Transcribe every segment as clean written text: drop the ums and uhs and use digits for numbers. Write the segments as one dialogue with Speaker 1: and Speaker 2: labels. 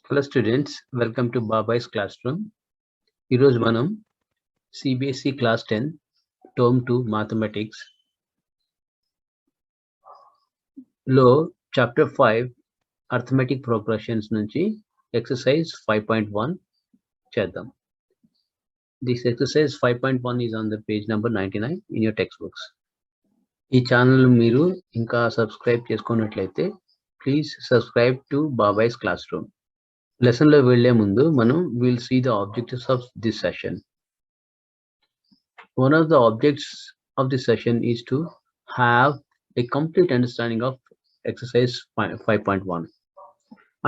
Speaker 1: Hello students, welcome to Babai's classroom. ఈరోజు మనం CBSE class 10 Term 2 Mathematics లో chapter 5 Arithmetic Progressions నుంచి exercise 5.1 చేద్దాం. This exercise 5.1 is on the page number 99 in your textbooks. ఈ channel మీరు ఇంకా subscribe చేసుకున్నట్లయితే please subscribe to Babai's classroom. Lesson లో వెళ్లే ముందు మనం will see the objectives of this session. One of the objects of this session is to have a complete understanding of exercise 5.1.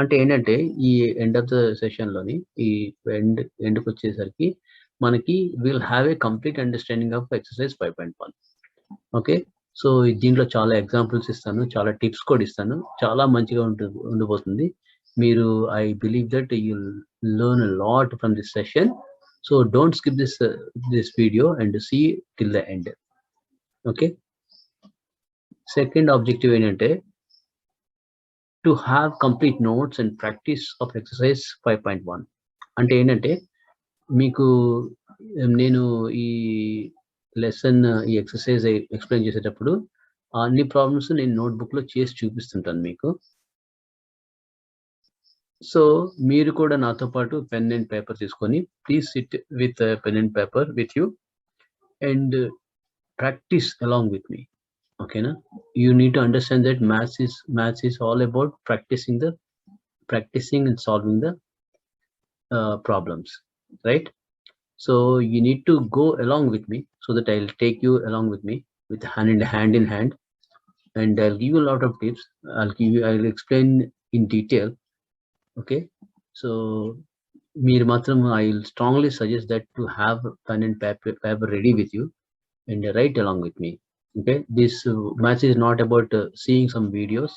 Speaker 1: అంటే ఏంటంటే ఈ ఎండ్ ఆఫ్ ద సెషన్ లోని ఈ ఎండ్కి వచ్చేసరికి మనకి will have a complete understanding of exercise 5.1. Okay, so దీంట్లో చాలా examples ఇస్తాను, చాలా టిప్స్ కూడా ఇస్తాను, చాలా మంచిగా ఉండబోతుంది. మీరు I believe that you'll learn a lot from this session, so don't skip this video and see till the end. Okay, second objective ఏంటంటే to have complete notes and practice of exercise 5.1. అంటే ఏంటంటే మీకు నేను ఈ lesson ఈ exercise explain చేసేటప్పుడు అన్ని problems నేను నోట్బుక్ లో చేసి చూపిస్తుంటాను మీకు. సో మీరు కూడా నాతో పాటు పెన్ అండ్ పేపర్ తీసుకొని please sit with pen and paper with you and practice along with me. ఓకేనా, you need to understand that maths is all about practicing and solving the problems, right? So you need to go along with me so that I'll take you along with me with hand in hand, and I'll give you a lot of tips. I'll explain in detail. Okay, so meer matram I'll strongly suggest that to have pen and paper ready with you and write along with me. Okay, this maths is not about seeing some videos.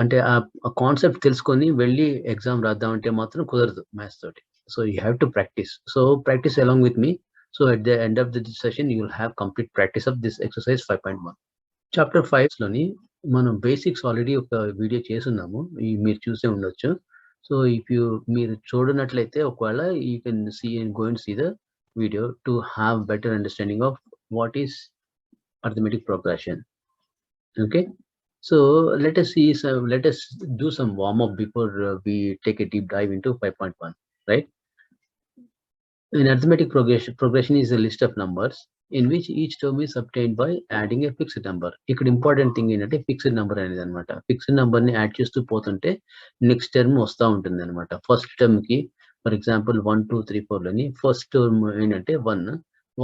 Speaker 1: అంటే ఆ concept తెలుసుకొని వెళ్ళి exam రాద్దాం అంటే మాత్రం కుదరదు maths తోటి. So you have to practice. So practice along with me. So at the end of the session you will have complete practice of this exercise 5.1. Chapter 5 లోని మనం బేసిక్స్ ఆల్రెడీ ఒక వీడియో చేస్తున్నాము, మీరు చూసే ఉండొచ్చు. సో ఇఫ్ మీరు చూడనట్లయితే ఒకవేళ you can see and go and see the video to have better understanding of what is arithmetic progression. Okay, so let us do some warm up before we take a deep dive into 5.1, right? In arithmetic progression is a list of numbers in which each term is obtained by adding a fixed number. ఇక్కడ important thing ఏంటంటే fixed number అనేది అనమాట. Fixed number ని add చేస్తూ పోతుంటే next term వస్తూ ఉంటుంది అనమాట. ఫస్ట్ టర్మ్ కి ఫర్ ఎగ్జాంపుల్ 1 2 3 4 లోని ఫస్ట్ టర్మ్ ఏంటంటే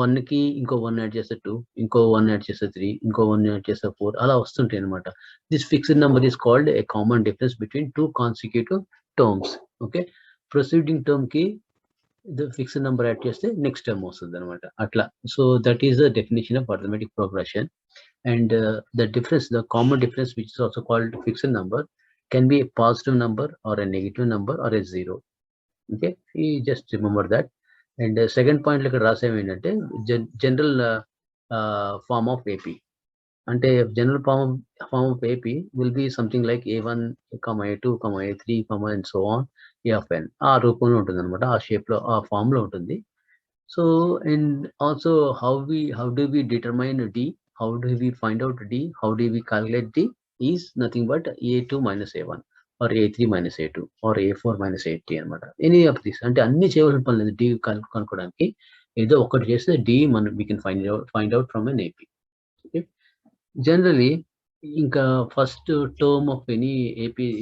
Speaker 1: 1 కి ఇంకో 1 యాడ్ చేస్తే 2, ఇంకో 1 యాడ్ చేస్తే 3, ఇంకో 1 యాడ్ చేస్తే 4, అలా వస్తుంటాయి అనమాట. This fixed number is called a common difference between two consecutive terms. Okay, proceeding term కి ద ఫిక్స్డ్ నెంబర్ యాడ్ చేస్తే నెక్స్ట్ టర్మ్ వస్తుంది అనమాట, అట్లా. So that is the definition of arithmetic progression. And the difference, the common difference which is also called fixed number can be a positive number or a negative number or a zero. Okay, ఈ just remember that. And second point ఇక్కడ రాసేవి ఏంటంటే general form of AP. అంటే general form of AP will be something like A1, A2, A3, and so on, AN. ఆ రూపంలో ఉంటుంది అనమాట, ఆ షేప్ లో, ఆ ఫామ్ లో ఉంటుంది. So and also how do we determine D, how do we find out D, how do we calculate D is nothing but A2 - A1 or A3 - A2 or A4 - A3 అనమాట. Any of this, అంటే అన్ని చేయవలసిన పని లేదు D కనుక్కోవడానికి. ఏదో ఒకటి చేస్తే D మనం we can find out from an AP. Okay, generally ఇంకా ఫస్ట్ టర్మ్ ఆఫ్ ఎనీ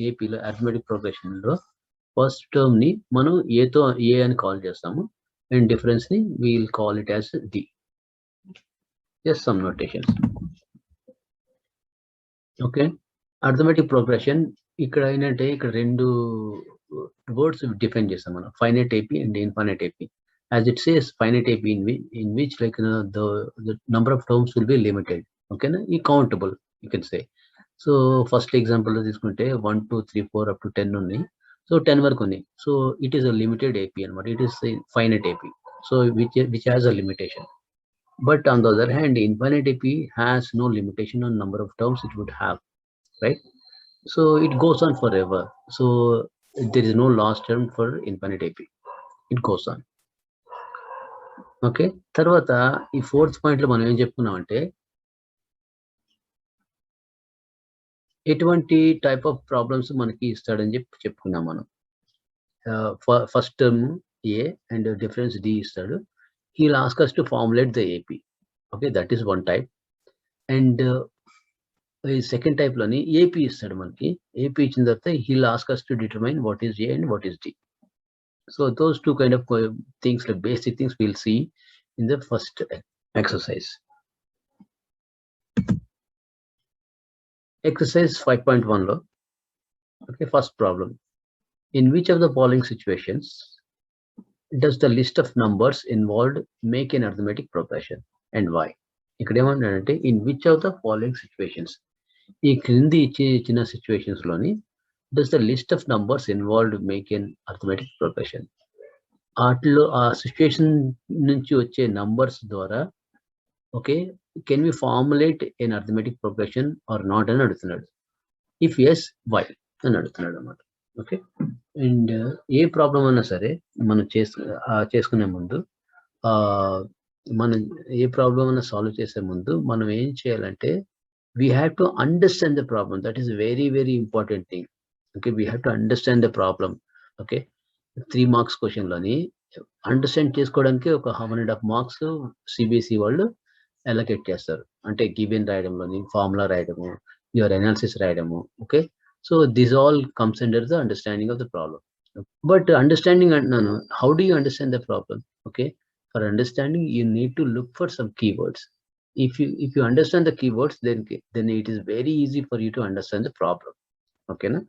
Speaker 1: ఏపీలో అర్థమెటిక్ ప్రోగ్రెషన్ లో ఫస్ట్ టర్మ్ ని మనం ఏ అని కాల్ చేస్తాము, అండ్ డిఫరెన్స్ ని we'll call it as D. Just some notations. Okay, arithmetic progression ఇక్కడ ఏంటంటే ఇక్కడ రెండు వర్డ్స్ డిఫైన్ చేస్తాం మనం, finite AP and infinite AP. As it says finite AP in which like the number of terms will be limited. Okay na, countable you can say. So first example lo తీసుకుంటే 1 2 3 4 up to 10 ఉన్నాయి. So 10 వరకు ఉన్నాయి. So it is a limited AP అన్నమాట, it is a finite AP, so which has a limitation. But on the other hand, infinite AP has no limitation on number of terms it would have, right? So it goes on forever. So there is no last term for infinite AP. It goes on. Okay. తర్వాత ఈ fourth పాయింట్‌లో మనం ఏం చెప్పుకున్నామంటే, ఎటువంటి type of problems మనకి ఇస్తాడని చెప్పుకున్నాం మనం. First term a and difference d ఇస్తాడు. He will ask us to formulate the AP. Okay. That is one type. And ఈ సెకండ్ టైప్‌లోని ఏపీ ఇస్తాడు మనకి. ఏపీ ఇచ్చిన తర్వాత he will ask us to determine what is a and what is d. So those two kind of things, like basic things, we'll see in the first exercise. Exercise 5.1 lo. Okay, first problem. In which of the following situations does the list of numbers involved make an arithmetic progression and why? ఇక్కడ ఏమన్నాడంటే in which of the following situations, ఈ క్రింది ఇచ్చిన situations లోని does the list of numbers involved make an arithmetic progression. వాటిలో ఆ situation నుంచి వచ్చే నంబర్స్ ద్వారా okay can we formulate an arithmetic progression or not అని అడుగుతున్నాడు. ఇఫ్ ఎస్ వై అని అడుగుతున్నాడు అన్నమాట. ఓకే. అండ్ ఏ ప్రాబ్లం అయినా సరే మనం చేసుకునే ముందు మనం ఏ ప్రాబ్లం అయినా సాల్వ్ చేసే ముందు మనం ఏం చేయాలంటే we have to understand the problem. That is very very important thing. Okay. We have to understand the problem. Okay. 3 marks క్వశ్చన్‌లోని అండర్‌స్టాండ్ చేసుకోవడానికి ఒక 1.5 మార్క్స్ CBSE వాళ్ళు అలొకేట్ చేస్తారు. అంటే గివెన్ రాయడంలోని, ఫార్ములా రాయడము, యువర్ అనాలిసిస్ రాయడము. Okay. So this all comes under the understanding of the problem. But understanding అంటున్నాను. How do you understand the problem? Okay. For understanding you need to look for some keywords. If you understand the keywords, then it is very easy for you to understand the problem. ఓకేనా?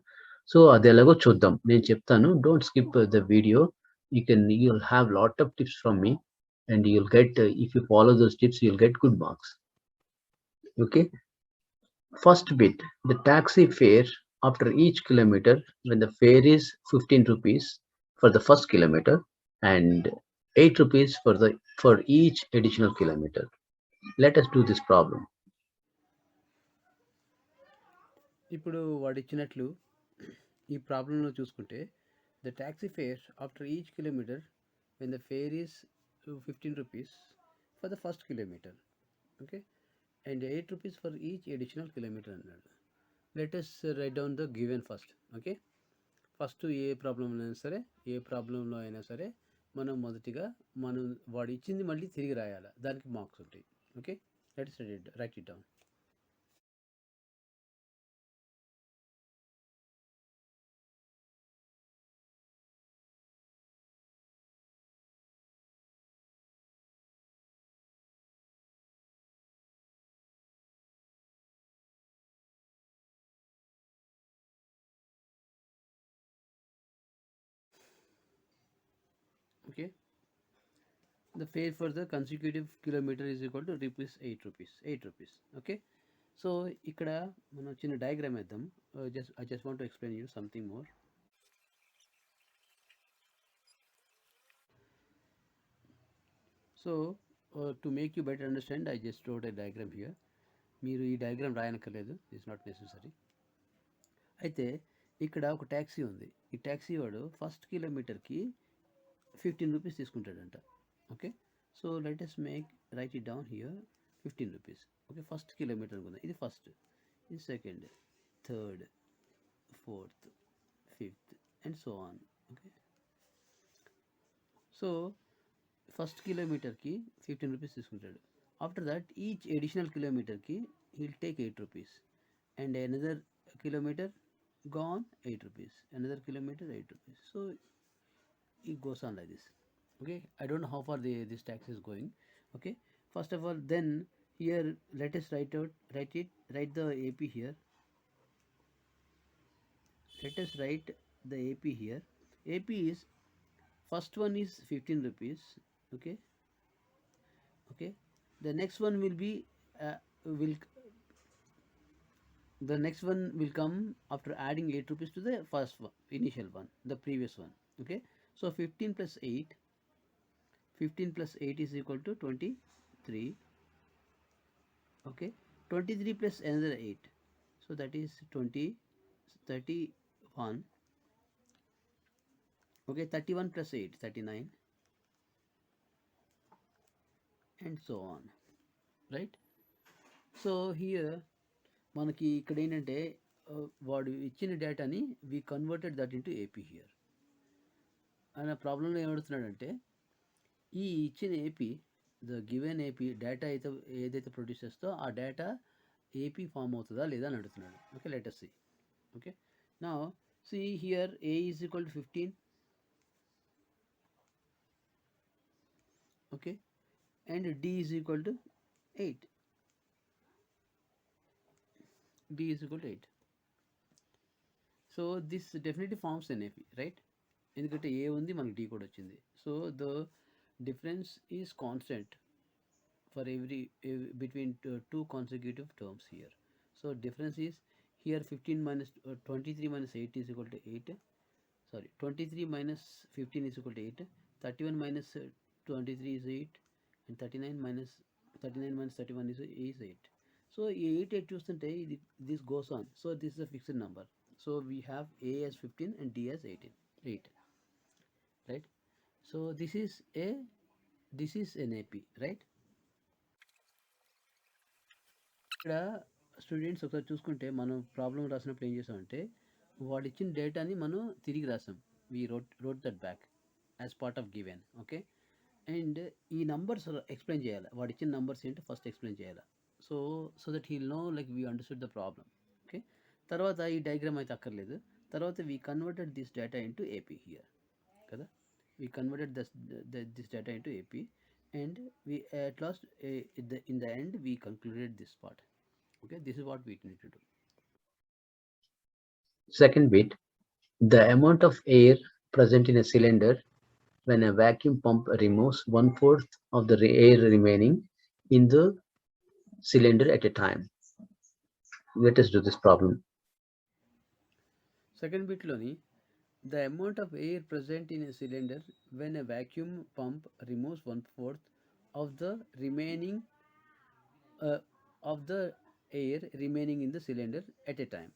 Speaker 1: So అది ఎలాగో చూద్దాం. నేను చెప్తాను. Don't skip the video. You'll have lot of tips from me and you'll get, if you follow those tips, you'll get good marks. Okay. First bit, the taxi fare after each kilometer when the fare is 15 rupees for the first kilometer and 8 rupees for each additional kilometer. Let us do this problem.
Speaker 2: ఇప్పుడు వాడు ఇచ్చినట్లు ఈ ప్రాబ్లంలో చూసుకుంటే the taxi fare after each kilometer when the fare is 15 rupees for the first kilometer. Okay. And 8 rupees for each additional kilometer అన్నాడు. Let's write down the given first. Okay. First ఏ ప్రాబ్లంలో అయినా సరే మనం మొదటిగా వాడు ఇచ్చింది మళ్ళీ తిరిగి రాయాలి. దానికి మార్క్స్ ఉంటాయి. Okay. Let's right it down. Okay. The fare for the consecutive kilometer is equal to rupees 8 rupees. 8 rupees. Okay. So ఇక్కడ మనం చిన్న డయాగ్రామ్ వేద్దాం. I just want to explain you something more. So to make you better understand, I just wrote a diagram here. మీరు ఈ diagram రాయనక్కర్లేదు. It's not necessary. అయితే ఇక్కడ ఒక ట్యాక్సీ ఉంది. ఈ ట్యాక్సీ వాడు ఫస్ట్ కిలోమీటర్కి 15 రూపీస్ తీసుకుంటాడంట. Okay. So let us write it down here 15 rupees. Okay. First kilometer అనుకుందాం. ఇది ఫస్ట్, ఇది second, third, fourth, fifth and so on. Okay. So first కిలోమీటర్కి 15 రూపీస్ తీసుకుంటాడు. After that each additional kilometer he'll take 8 rupees and another kilometer gone 8 rupees, another kilometer 8 rupees. So it goes on like this. Okay. I don't know how far this tax is going. Okay. First of all, then here let us write the AP here. Let us write the AP here. AP is, first one is 15 rupees. Okay. Okay. The next one will be will the next one will come after adding 8 rupees to the first one, initial one, the previous one. Okay. So 15 plus 8 is equal to 23. Okay. 23 plus another 8, so that is 31. Okay, 31 plus 8, 39, and so on, right? So here మనకి ఇక్కడ ఏంటంటే వాడు ఇచ్చిన డేటాని we converted that into AP here. ఆయన ప్రాబ్లంలో ఏమడుతున్నాడంటే ఈ ఇచ్చిన AP, the given AP data అయితే ఏదైతే ప్రొడ్యూస్ చేస్తో ఆ డేటా ఏపీ ఫామ్ అవుతుందా లేదా అని అడుగుతున్నాడు. Okay, let us see. Okay, now see here a is equal to 15. Okay, and d is equal to 8. d is equal to 8. So this definitely forms an AP, right? ఎందుకంటే A ఉంది, మనకి D కూడా వచ్చింది. So the difference is constant for every between two consecutive terms here. So difference is here 15 minus 23 minus 8 is equal to 8. Sorry, 23 minus 15 is equal to 8. 31 minus 23 is 8, and 39 minus 31 is 8. So 8 చూస్తుంటే ఇది this goes on. So this is a fixed number. So we have a as 15 and d as 8, right? So this is an AP, right? ఇక్కడ students ఒకసారి చూసుకుంటే మనం problem రాసినప్పుడు ఏం చేసామంటే వాడు ఇచ్చిన డేటాని మనం తిరిగి రాసాం. We wrote that back as part of given. Okay, and ఈ నంబర్స్ ఎక్స్ప్లెయిన్ చేయాలి. వాడు ఇచ్చిన నంబర్స్ ఏంటో ఫస్ట్ ఎక్స్ప్లెయిన్ చేయాలి. So that he'll know like we understood the problem. Okay, తర్వాత ఈ డయాగ్రామ్ అయితే అక్కర్లేదు. తర్వాత we converted this data into AP here కదా. We converted this data into AP, and we at last in the end we concluded this part. Okay, this is what we need to do.
Speaker 1: Second bit, the amount of air present in a cylinder when a vacuum pump removes 1/4 of the air remaining in the cylinder at a time. Let us do this problem.
Speaker 2: Second bit loni, the amount of air present in a cylinder when a vacuum pump removes 1/4 of the remaining of the air remaining in the cylinder at a time.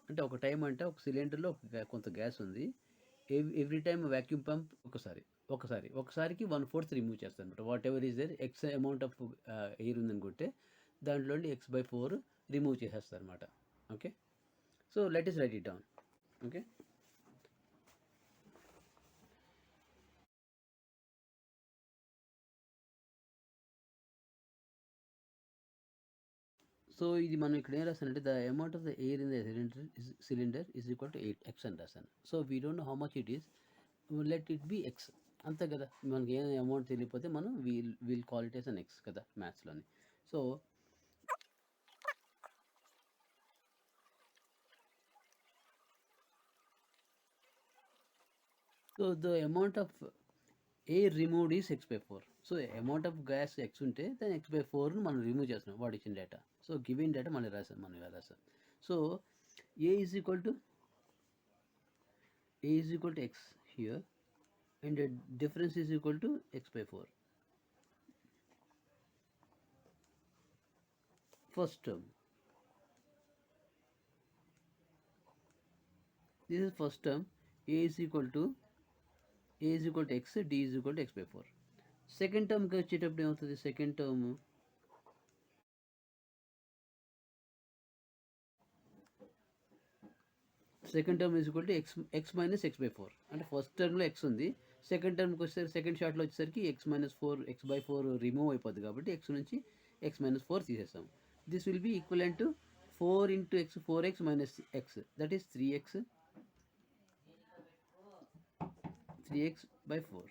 Speaker 2: అంటే ఒక time అంటే ఒక సిలిండర్లో కొంత gas ఉంది. Every time vacuum pump ఒకసారికి 1/4 remove చేస్తాను అనమాట. Whatever is there x amount of air ఉందనుకుంటే దాంట్లోండి x/4 రిమూవ్ చేసేస్తారు అనమాట. Okay, so let us write it down. Okay, so ఇది మనం ఇక్కడ ఏం రాసానంటే the amount of the air in the cylinder is equal to 8x అని రాసాను. So we don't know how much it is, let it be x, అంతే కదా. మనకి ఏ అమౌంట్ తెలియకపోతే మనం we'll call it as an ex కదా మ్యాథ్స్లోని. So the amount of air removed is x/4. So amount of gas x ఉంటే దాని x/4 మనం రిమూవ్ చేస్తున్నాం వాడు ఇచ్చిన డేటా. సో గివెన్ డేటా మనం రాసాం. So A is equal to x here, and difference is equal to x/4. First term, this is first term. A is equal to x, d is equal to x/4. Second term కి వచ్చేటప్పుడు ఏమవుతుంది? Second term is equal to x minus x/4. అంటే first టర్మ్లో x ఉంది, second టర్మ్కి వచ్చేసరికి second షార్ట్లో వచ్చేసరికి x/4 రిమూవ్ అయిపోద్ది కాబట్టి x నుంచి x-4 తీసేస్తాం. This will be equivalent to 4 into x, 4x minus x, that is 3x/4.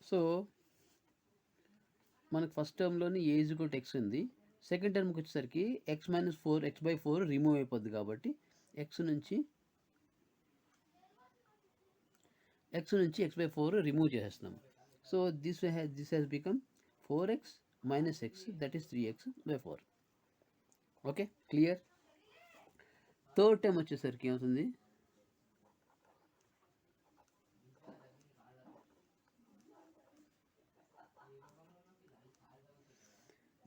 Speaker 2: So మనకు ఫస్ట్ టర్మ్లోని a is equal to x ఉంది, సెకండ్ టర్మ్కి వచ్చేసరికి x-4 రిమూవ్ అయిపోద్ది కాబట్టి x నుంచి x/4 రిమూవ్ చేసేస్తున్నాం. So this has become 4x minus x, that is 3x/4. Okay, clear. Third time వచ్చేసరికి ఏమవుతుంది?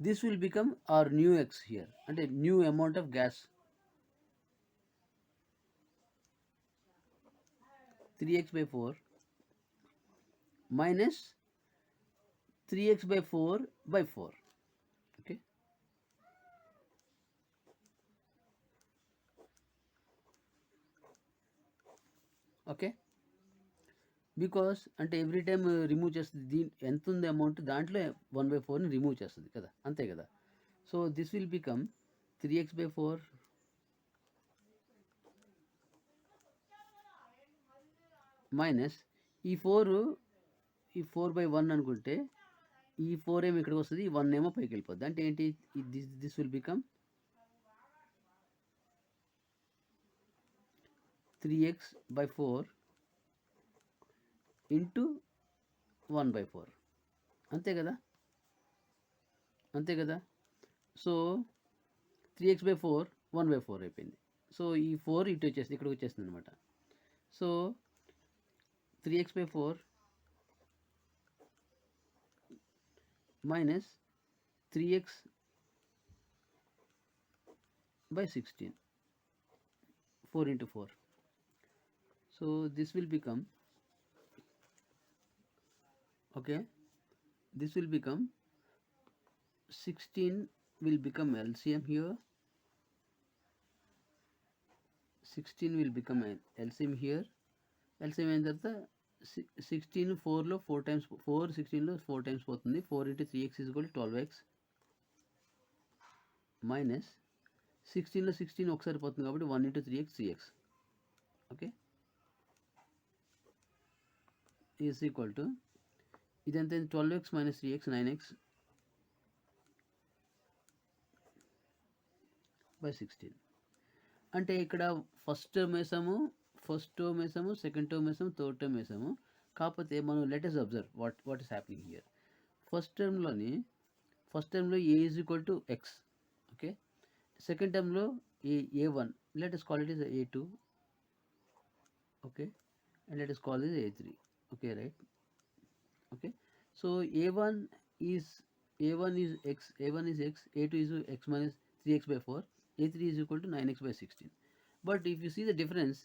Speaker 2: This will become our new x here, అంటే new amount of gas. 3x by 4 minus 3x by 4 by 4. Okay. Okay. Because అంటే every time remove చేస్తుంది. ఎంత ఉంది amount దాంట్లో 1/4ని remove చేస్తుంది కదా, అంతే కదా. So this will become 3x by 4 minus ఈ 4/1 అనుకుంటే ఈ 4 ఏమో ఇక్కడికి వస్తుంది, ఈ 1 ఏమో పైకి వెళ్ళిపోద్ది. అంటే ఏంటి, this will become 3x by 4 into 1/4, అంతే కదా, అంతే కదా. సో 3x by 4 1/4 అయిపోయింది. సో ఈ 4 ఇటు వచ్చేస్తుంది, ఇక్కడికి వచ్చేస్తుంది అనమాట. So 3x by 4 minus 3x by 16, 4 into 4. So this will become, okay, this will become 16 will become LCM here, 16 will become LCM here. LCM అయిన తర్వాత 16 4లో 4 times 4 16లో 4 times పోతుంది. 4 into 3x is equal to 12x minus 16లో 16 ఒకసారి పోతుంది కాబట్టి 1 into 3x 3x. Okay, is equal to ఇదంతా 12x minus 3x 9x by 16. అంటే ఇక్కడ ఫస్ట్ టర్మ్ వేసాము, సెకండ్ టర్మ్ వేసాము, థర్డ్ టర్మ్ వేసాము. కాకపోతే మనం let us observe what is happening here. First టర్మ్లో a is equal to x. Okay, second టర్మ్లో A1, let us call it as A2. Okay, and let us call it A3. Okay, right. Okay, so A1 is x, A2 is x minus 3x by 4, A3 is equal to 9x by 16. But if you see the difference,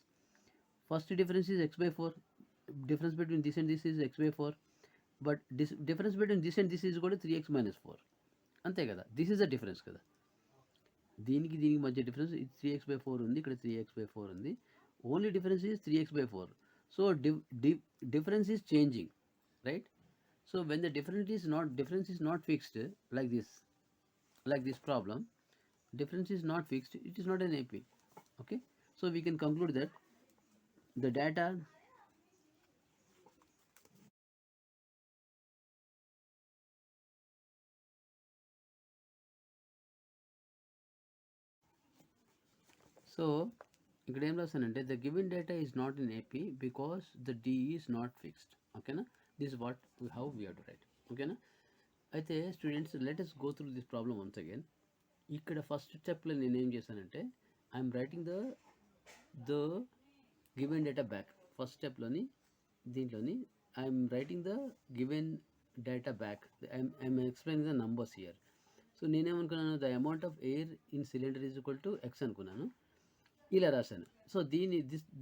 Speaker 2: first difference is x by 4, difference between this and this is x by 4, but difference between this and this is equal to 3x minus 4, అంతే కదా. This is the difference కదా, దీనికి మధ్య difference 3x by 4 ఉంది, ఇక్కడ 3x by 4 ఉంది. Only difference is 3x by 4. So difference is changing, right? So when the difference is not fixed, like this problem, difference is not fixed, it is not an AP. Okay, so we can conclude that the data so ఇక్కడ ఏం రాస్తానంటే the given data is not in AP because the D is not fixed. ఓకేనా, this is how we have to write. ఓకేనా, అయితే students let us go through this problem once again. ఇక్కడ first స్టెప్లో నేను ఏం చేశానంటే I'm writing the given data back. First స్టెప్లోని దీంట్లోని I'm writing the given data back. I'm explaining the numbers here. So నేనేమనుకున్నాను, the amount of air in cylinder is equal to x అనుకున్నాను, ఇలా రాశాను. So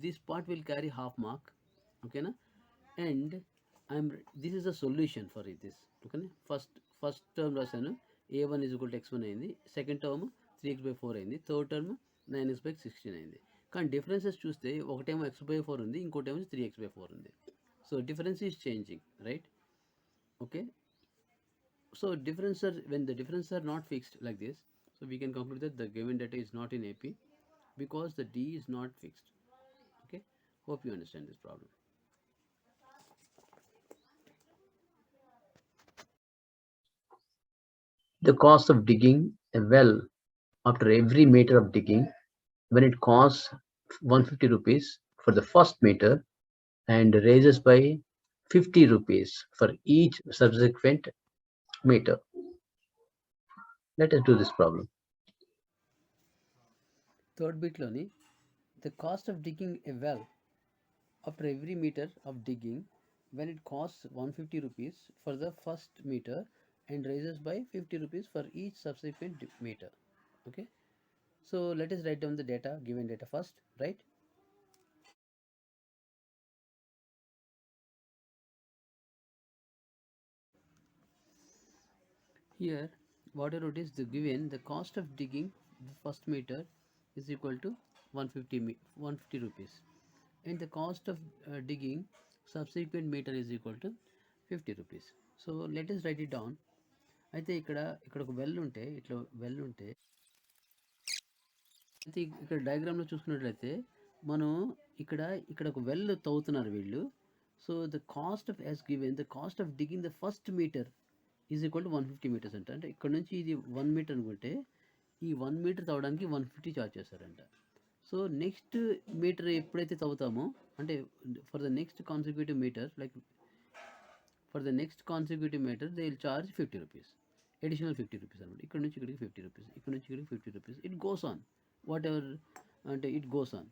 Speaker 2: this part will carry half mark. ఓకేనా, and this is the solution for this. ఓకేనా, first term రాశాను, A1 is equal to x1 అయింది, second term 3x by 4 అయింది, third term 9x by 16 అయింది. కానీ డిఫరెన్సెస్ చూస్తే ఒకటేమో x by 4 ఉంది, ఇంకోటేమో 3x by 4 ఉంది. So difference is changing, right? Okay, so when the differences are not fixed like this, so we can conclude that the given data is not in AP because the D is not fixed. Okay, hope you understand this problem.
Speaker 1: The cost of digging a well after every meter of digging, when it costs 150 rupees for the first meter and raises by 50 rupees for each subsequent meter. Let us do this problem.
Speaker 2: Third బిట్లోని the cost of digging a well after every meter of digging when it costs 150 rupees for the first meter and raises by 50 rupees for each subsequent meter. Okay, so let us write down the data, given data first, right? Here, what I wrote is the cost of digging the first meter is equal to 150 rupees, and the cost of digging subsequent meter is equal to 50 rupees. So let us write it down. అయితే ఇక్కడ ఒక well ఉంటే ఇట్లా well ఉంటే అయితే ఇక్కడ డయాగ్రామ్లో చూసుకున్నట్లయితే మనం ఇక్కడ ఇక్కడ ఒక వెల్ తవ్వుతున్నారు వీళ్ళు. So the cost of as given the cost of digging the first meter is equal to 150 meters అంట. అంటే ఇక్కడ నుంచి ఇది 1 మీటర్ అనుకుంటే ఈ 1 మీటర్ తవ్వడానికి 150 చార్జ్ చేస్తారంట. సో నెక్స్ట్ మీటర్ ఎప్పుడైతే తవ్వుతామో అంటే for the next consecutive meter like for the next consecutive meter they will charge 50 rupees, additional 50 rupees అనమాట. ఇక్కడ నుంచి ఇక్కడికి 50 రూపీస్, ఇక్కడ నుంచి ఇక్కడికి 50 rupees, it goes on whatever, అంటే it goes on.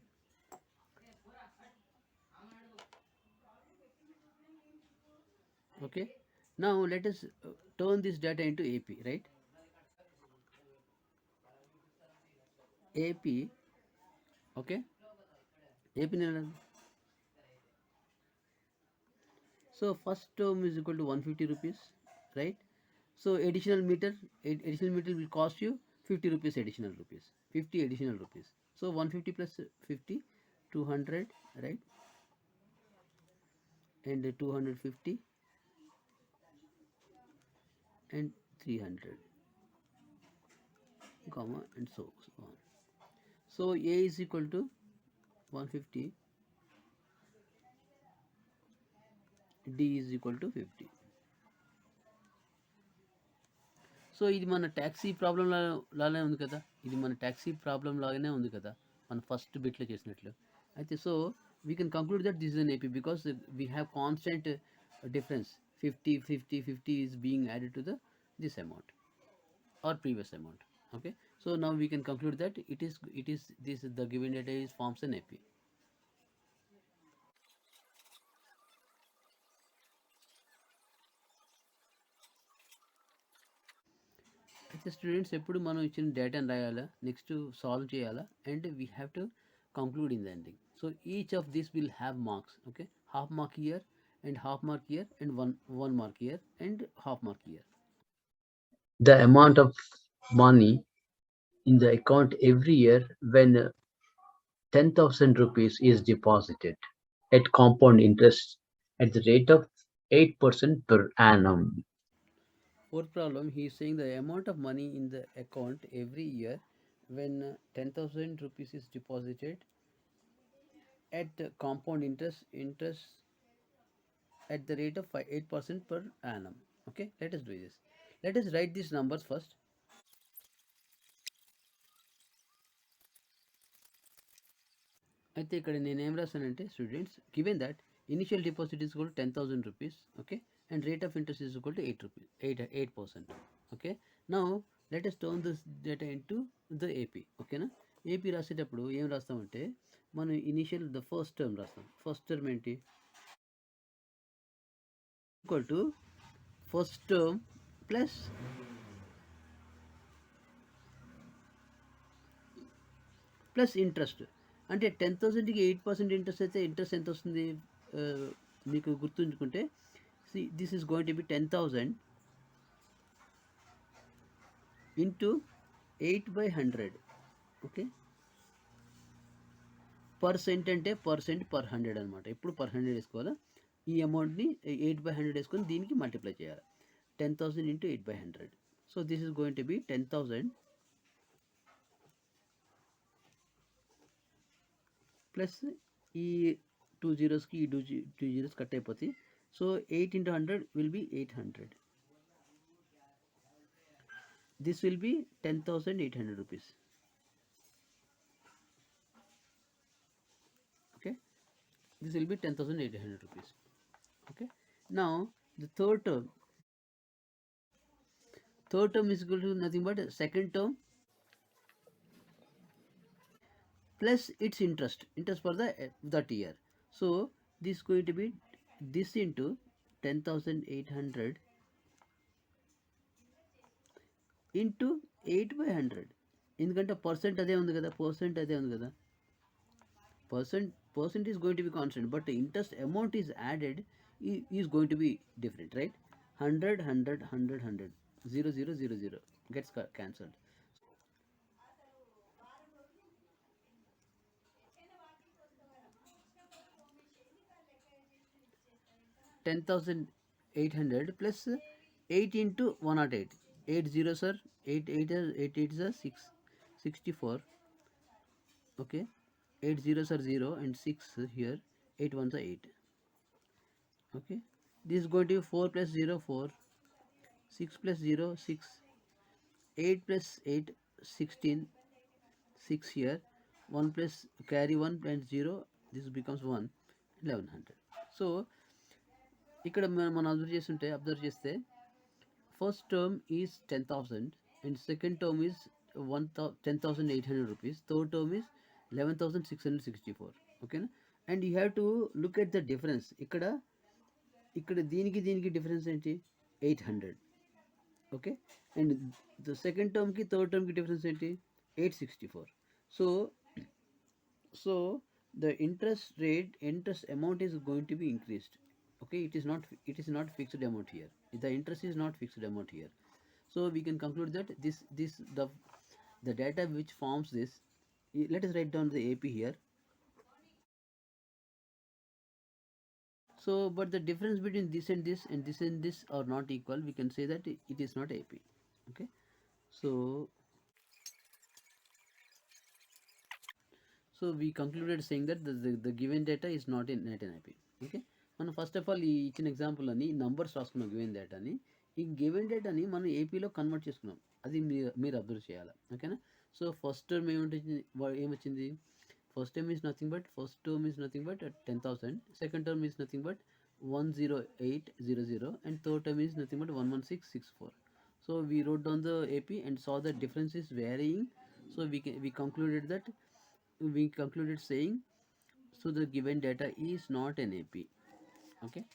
Speaker 2: Okay, now let us turn this data into AP, right? AP, okay, AP. So first term is equal to 150 rupees, right? So additional meter will cost you 50 rupees additional rupees, 50 additional rupees. So 150 plus 50, 200, right? And 250 and 300, comma, and so on. So A is equal to 150, D is equal to 50. So ఇది మన taxi problem లాగానే ఉంది కదా, ఇది మన taxi problem లాగానే ఉంది కదా మన ఫస్ట్ బిట్లో చేసినట్లు. అయితే so we can conclude that this is an AP because we have constant difference 50 50 50 is being added to the this amount or previous amount. Okay, so now we can conclude that it is this the given data is forms an AP. అయితే students ఎప్పుడు మనం ఇచ్చిన డేటాని రాయాలా, next solve చేయాలా, and we have to conclude in the ending. So each of this will have marks. Okay, half mark year and half mark here and one mark here and half mark here.
Speaker 1: The amount of money in the account every year when 10,000 rupees is deposited at compound interest at the rate of 8% per annum.
Speaker 2: Fourth problem, he is saying the amount of money in the account every year when 10,000 rupees is deposited at compound interest at the rate of 8% per annum. Okay, let us do this. Let us write these numbers first. అయితే ఇక్కడ నేను ఏం రాస్తానంటే students given that initial deposit is equal 10,000 rupees, okay, and rate of interest is equal to 8%. Okay, now let us turn this data into the AP. ఓకేనా, AP రాసేటప్పుడు ఏం రాస్తామంటే మనం initial the first term రాస్తాం. First term ఏంటి, equal to first term plus interest. అంటే 10,000కి 8% interest అయితే interest ఎంత వస్తుంది మీకు గుర్తుంచుకుంటే, this is going to be 10,000 into 8/100. Okay, percent అంటే పర్సెంట్ పర్ 100 అనమాట. ఎప్పుడు పర్ 100 వేసుకోవాలా, ఈ అమౌంట్ని 8/100 వేసుకొని దీనికి మల్టిప్లై చేయాలి. 10,000 into 8/100. So this is going to be 10,000 plus ఈ 2 zeros ఈ 2 zeros కట్ అయిపోతాయి. So 8 into 100 will be 800. This will be 10,800 rupees. Okay, this will be 10,800 rupees. Okay, now the third term is equal to nothing but second term plus its interest for that year. So this is going to be this into 10,800 into 8/100. ఎందుకంటే percent అదే ఉంది కదా, percent is going to be constant, but the interest amount is added is going to be different, right? 100 100 100 100. 0000 gets cancelled. 10,800 plus 8 into 108. 8 zeros are 8 8 8 8 are 6 64. Okay, 8 zeros are 0 and 6 here, 8 ones are 8. Okay, this is going to be 4 plus 0 4, 6 plus 0 6, 8 plus 8 16, 6 here, 1 plus carry 1 and 0, this becomes 1, 1100. So ఇక్కడ మనం observe చేస్తే first term is 10,000 and second term is 10,800 rupees, third term is 11,664. Okay, and you have to look at the difference. ఇక్కడ దీనికి difference ఏంటి 800. Okay, and the second term కి third term కి difference ఏంటి 864. So the interest amount is going to be increased. Okay, it is not fixed amount here. The interest is not fixed amount here. So we can conclude that this the data which forms this, let us write down the AP here. So but the difference between this and this and this and this are not equal, we can say that it is not AP. Okay, so we concluded saying that the given data is not in net NIP. Okay, మనం first of all ఈ ఇచ్చిన example అని numbers రాసుకున్నాం given డేటాని. ఈ given డేటాని మనం ఏపీలో కన్వర్ట్ చేసుకున్నాం, అది మీరు అబ్జర్వ్ చేయాలి. ఓకేనా, సో ఫస్ట్ టర్మ్ ఏమొచ్చింది, first term is nothing but 10,000, second term is nothing but 10800 and third term is nothing but 11664. So we wrote down the AP and saw that difference is varying. So we concluded saying, so the given data is not an AP. Okay.